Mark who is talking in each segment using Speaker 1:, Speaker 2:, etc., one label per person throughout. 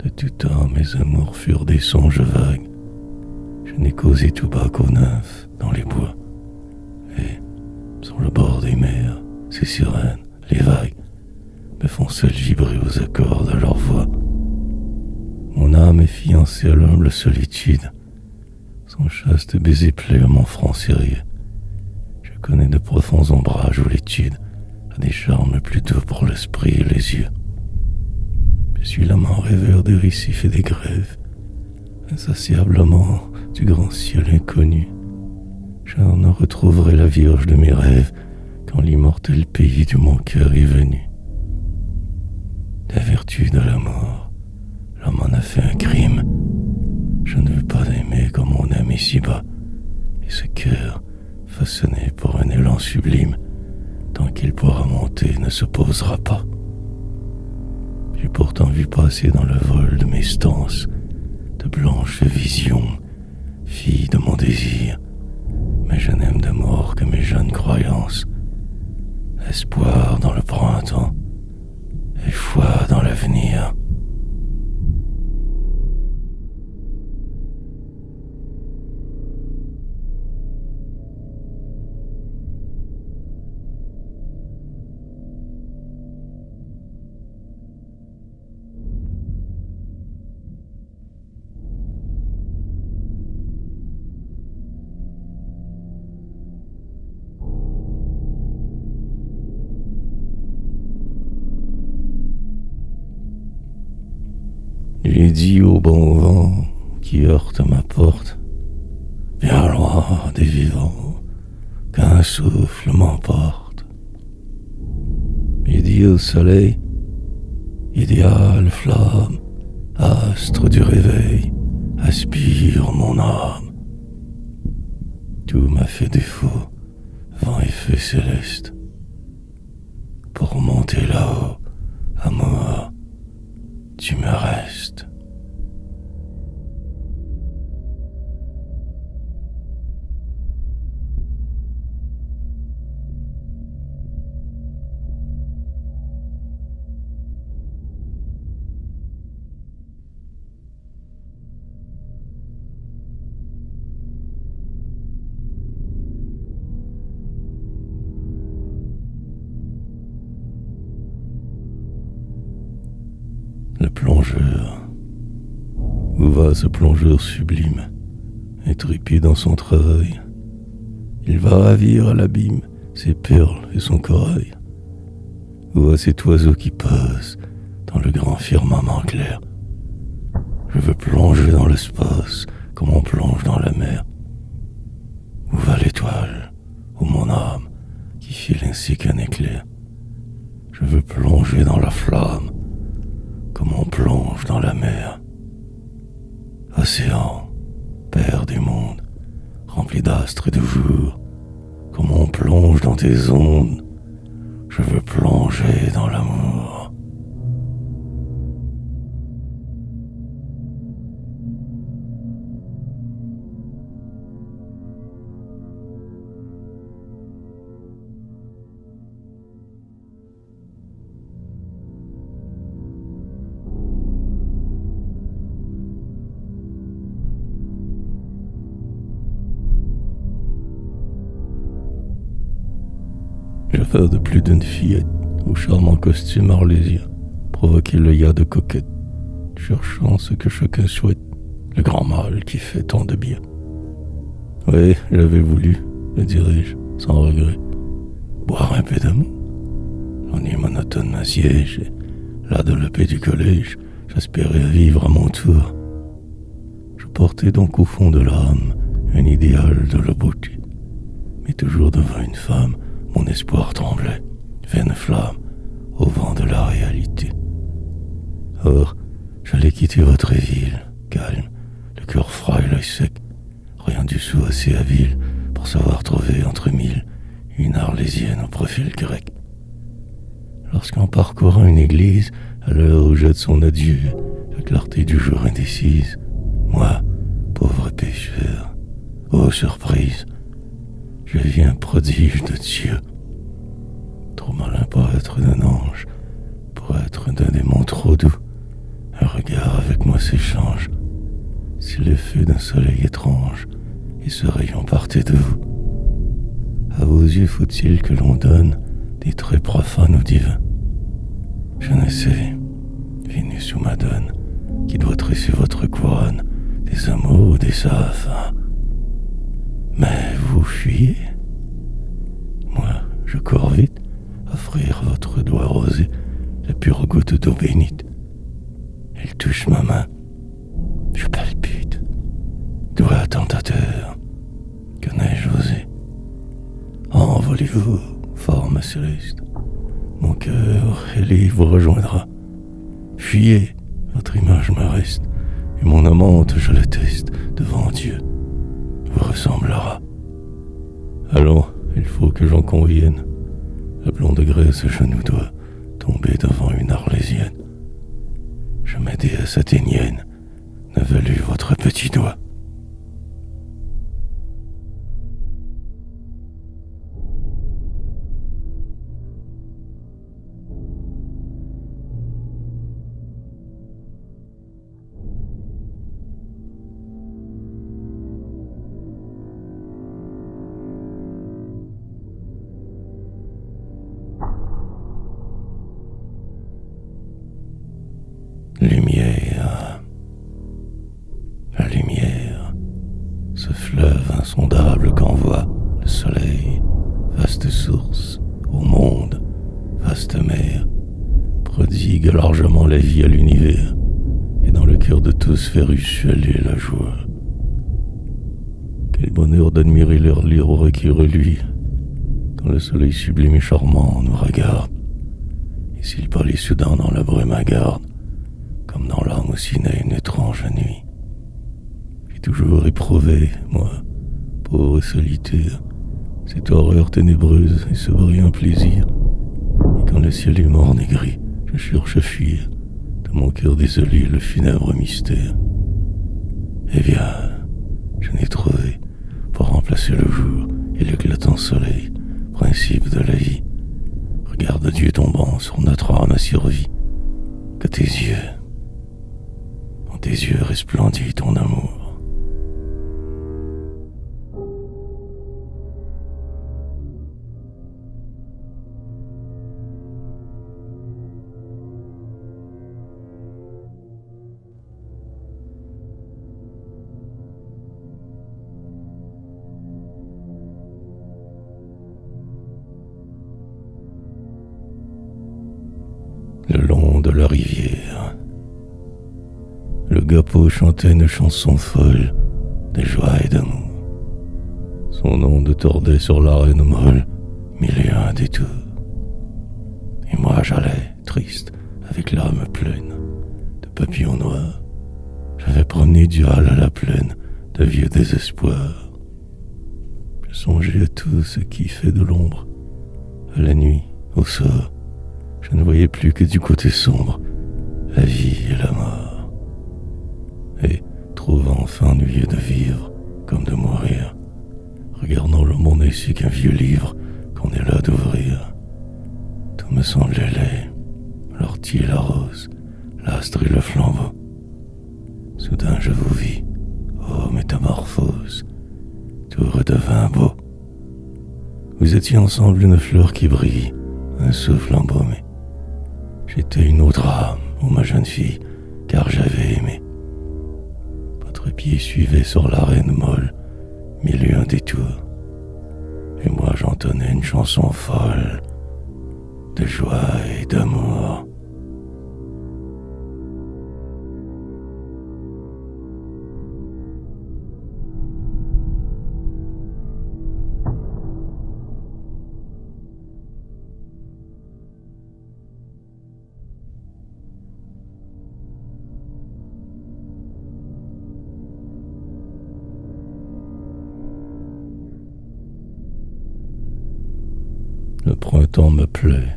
Speaker 1: De tout temps, mes amours furent des songes vagues. Je n'ai causé tout bas qu'aux nymphes dans les bois. Et, sur le bord des mers, ces sirènes, les vagues, me font seules vibrer aux accords de leur voix. Mon âme est fiancée à l'humble solitude. Son chaste baiser plaît à mon front serré. Je connais de profonds ombrages où l'étude a des charmes plus doux pour l'esprit et les yeux. Je suis l'amant rêveur des récifs et des grèves, insatiablement du grand ciel inconnu. J'en retrouverai la vierge de mes rêves quand l'immortel pays de mon cœur est venu. La vertu de l'amour, l'homme en a fait un crime. Je ne veux pas aimer comme on aime ici-bas, et ce cœur, façonné pour un élan sublime, tant qu'il pourra monter, ne s'opposera pas. J'ai pourtant vu passer dans le vol de mes stances de blanches visions, filles de mon désir, mais je n'aime d'amour que mes jeunes croyances, espoir dans le printemps et foi dans l'avenir. J'ai dit au bon vent qui heurte ma porte, bien loin des vivants, qu'un souffle m'emporte. J'ai dit au soleil, idéal flamme, astre du réveil, aspire mon âme. Tout m'a fait défaut, vent et feu céleste. Pour monter là-haut, amour, tu me restes. Le plongeur. Où va ce plongeur sublime, intrépide dans son travail? Il va ravir à l'abîme ses perles et son corail. Où va cet oiseau qui passe dans le grand firmament clair? Je veux plonger dans l'espace comme on plonge dans la mer. Où va l'étoile, ô mon âme, qui file ainsi qu'un éclair? Je veux plonger dans la flamme comme on plonge dans la mer. Océan, père du monde, rempli d'astres et de jours, comme on plonge dans tes ondes, je veux plonger dans l'amour. Je rêve de plus d'une fillette au charmant costume arlésien, provoquer l'œillat de coquette, cherchant ce que chacun souhaite, le grand mal qui fait tant de bien. Oui, j'avais voulu, le dirais-je, sans regret, boire un peu d'amour. L'ennui monotone m'assiège, et là de la paix du collège, j'espérais vivre à mon tour. Je portais donc au fond de l'âme un idéal de la beauté, mais toujours devant une femme, mon espoir tremblait, vaine flamme, au vent de la réalité. Or, j'allais quitter votre ville, calme, le cœur froid et l'œil sec, rien du tout assez habile pour savoir trouver entre mille une arlésienne au profil grec. Lorsqu'en parcourant une église, à l'heure où jette son adieu, la clarté du jour indécise, moi, pauvre pécheur, ô surprise, je vis un prodige de Dieu. Trop malin pour être d'un ange, pour être d'un démon trop doux, un regard avec avec moi s'échange, si les feux d'un soleil étrange et ce rayon partait de vous, à vos yeux faut-il que l'on donne des traits profanes ou divins? Je ne sais, Vénus ou Madone, qui doit tresser votre couronne, des amours ou des safins. Mais vous fuyez. Moi, je cours vite, offrir votre doigt rosé la pure goutte d'eau bénite. Elle touche ma main. Je palpite. Doigt tentateur. Que n'ai-je osé? Envolez-vous, forme céleste. Mon cœur ailé vous rejoindra. Fuyez, votre image me reste, et mon amante, je l'atteste, devant Dieu, vous ressemblera. Allons, il faut que j'en convienne. La blonde Grèce, je nous dois tomber devant une Arlésienne. Je ma déesse athénienne n'a valu votre petit doigt. Lumière, la lumière, ce fleuve insondable qu'envoie le soleil, vaste source au monde, vaste mer, prodigue largement la vie à l'univers, et dans le cœur de tous fait ruisseler la joie. Quel bonheur d'admirer leur lyre qui reluit, quand le soleil sublime et charmant nous regarde, et s'il pâlit soudain dans la brume hagarde, comme dans l'âme aussi naît une étrange nuit. J'ai toujours éprouvé, moi, pauvre et solitaire, cette horreur ténébreuse et ce brillant plaisir. Et quand le ciel est morne et gris, je cherche à fuir de mon cœur désolé le funèbre mystère. Eh bien, je n'ai trouvé pour remplacer le jour et l'éclatant soleil, principe de la vie. Regarde Dieu tombant sur notre âme survie, que tes yeux resplendit ton amour. Le long de la rivière, le Gapeau chantait une chanson folle de joie et d'amour. Son onde tordait sur l'arène molle mille et un détours. Et moi j'allais, triste, avec l'âme pleine de papillons noirs. J'avais promené du hâle à la plaine de vieux désespoirs. Je songeais à tout ce qui fait de l'ombre, à la nuit, au sort. Je ne voyais plus que du côté sombre, la vie et la mort. Et, trouvant enfin ennuyeux de vivre, comme de mourir, regardant le monde ainsi qu'un vieux livre qu'on est là d'ouvrir, tout me semblait laid, l'ortie et la rose, l'astre et le flambeau. Soudain je vous vis, ô métamorphose, tout redevint beau. Vous étiez ensemble une fleur qui brille, un souffle embaumé. J'étais une autre âme, ô ma jeune fille, car j'avais aimé. Votre pied suivait sur l'arène molle mille et un détours, et moi j'entonnais une chanson folle de joie et d'amour. Le printemps me plaît.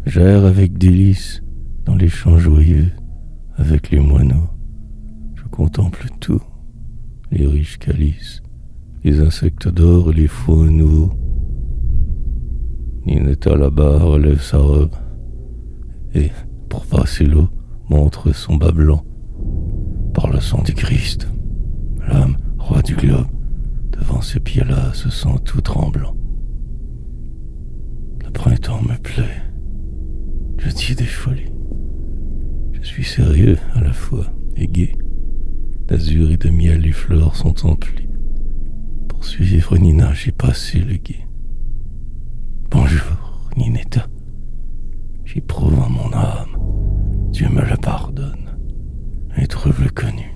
Speaker 1: J'erre avec délice dans les champs joyeux avec les moineaux. Je contemple tout, les riches calices, les insectes d'or et les foins nouveaux. Ninetta là-bas relève sa robe et, pour passer l'eau, montre son bas blanc par le sang du Christ. L'homme, roi du globe, devant ces pieds-là, se sent tout tremblant. Le printemps me plaît. Je dis des folies. Je suis sérieux à la fois et gai. D'azur et de miel les fleurs sont emplies. Pour suivre Nina, j'ai passé le guet. Bonjour, Ninetta. J'éprouve en mon âme, Dieu me le pardonne, un trouble connu.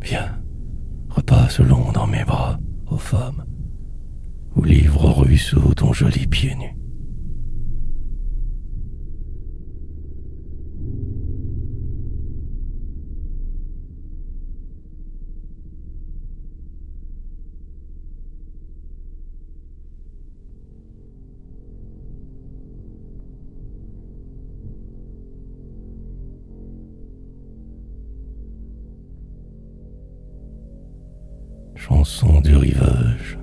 Speaker 1: Viens, repasse long dans mes bras, ô femme, ou livre au ruisseau ton joli pied nu. Chanson du rivage.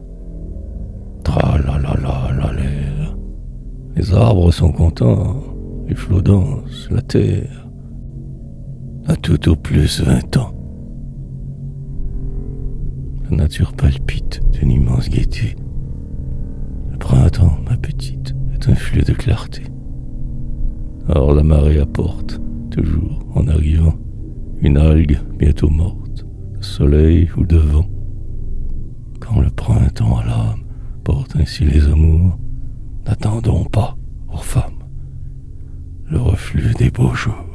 Speaker 1: Tra-la-la-la-la-l'air. Les arbres sont contents, les flots dansent, la terre a tout au plus 20 ans. La nature palpite d'une immense gaieté. Le printemps, ma petite, est un flux de clarté. Or la marée apporte, toujours en arrivant, une algue bientôt morte, de soleil ou de vent. Quand le printemps à l'âme porte ainsi les amours, n'attendons pas, ô femmes, le reflux des beaux jours.